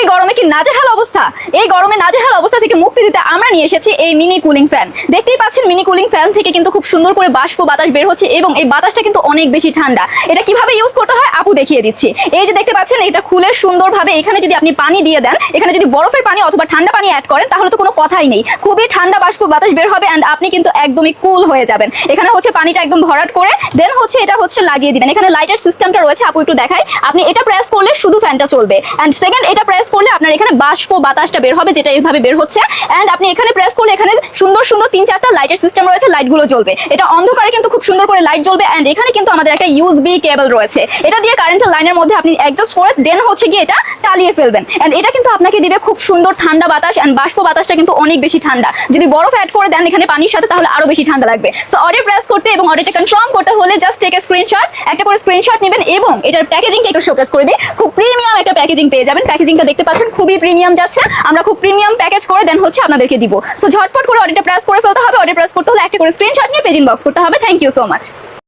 এই গরমে কি নাজেহাল অবস্থা। এই গরমে নাজেহাল অবস্থা থেকে মুক্তি দিতে আমরা নিয়ে এসেছি এই মিনি কুলিং ফ্যান। দেখতেই পাচ্ছেন মিনি কুলিং ফ্যান থেকে কিন্তু খুব সুন্দর করে বাষ্প বাতাস বের হচ্ছে এবং এই বাতাসটা কিন্তু অনেক বেশি ঠান্ডা। এটা কিভাবে ইউজ করতে হয় আপু দেখিয়ে দিচ্ছি। এই যে দেখতে পাচ্ছেন এটা খুলে সুন্দরভাবে এখানে যদি আপনি পানি দিয়ে দেন, এখানে যদি বরফের পানি অথবা ঠান্ডা পানি অ্যাড করেন তাহলে তো কোনো কথাই নেই, খুবই ঠান্ডা বাষ্প বাতাস বের হবে এন্ড আপনি কিন্তু একদমই কুল হয়ে যাবেন। এখানে হচ্ছে পানিটা একদম ভরাট করে দেন হচ্ছে এটা হচ্ছে লাগিয়ে দিবেন। এখানে লাইটের সিস্টেমটা রয়েছে, আপু একটু দেখাই। আপনি এটা প্রেস করলে শুধু ফ্যানটা চলবে এন্ড সেকেন্ড এটা প্রেস করলে আপনার এখানে বাষ্প বাতাসটা বের হবে, যেটা এইভাবে বের হচ্ছে। এন্ড আপনি এখানে প্রেস করলে এখানে সুন্দর সুন্দর 3-4টা লাইটের সিস্টেম রয়েছে, লাইটগুলো জ্বলবে। এটা অন্ধকারে কিন্তু খুব সুন্দর করে লাইট জ্বলবে এন্ড এখানে কিন্তু আমাদের একটা ইউএসবি কেবল রয়েছে, এটা দিয়ে কারেন্টের লাইনের মধ্যে আপনি অ্যাডজাস্ট করে দেন হচ্ছে গিয়ে এটা চালিয়ে ফেলবেন। এন্ড এটা কিন্তু আপনাকে দিবে খুব সুন্দর ঠান্ডা বাতাস এন্ড বাষ্প বাতাসটা কিন্তু অনেক বেশি ঠান্ডা। যদি বরফ অ্যাড করে দেন এখানে পানির সাথে তাহলে আরো বেশি ঠান্ডা লাগবে। সো অর্ডার প্রেস করতে এবং অর্ডারটা কনফার্ম করতে হলে জাস্ট টেক এ স্ক্রিনশট, একটা করে স্ক্রিনশট নেবেন এবং এটার প্যাকেজিংটা একটু শোকেস করে দিই। খুব প্রিমিয়াম একটা প্যাকেজিং পেয়ে যাবেন। প্যাকেজিংটা দেখতে পাচ্ছেন খুবই প্রিমিয়াম যাচ্ছে, আমরা খুব প্রিমিয়াম প্যাকেজ করে দেন হচ্ছে আপনাদেরকে দিব। সো ঝটপট করে অর্ডারটা প্রেস করে ফেলতে হবে। অর্ডার প্রেস করতে হলে একটা করে স্ক্রিনশট নিয়ে পেজ ইনবক্স করতে হবে। Thank you so much.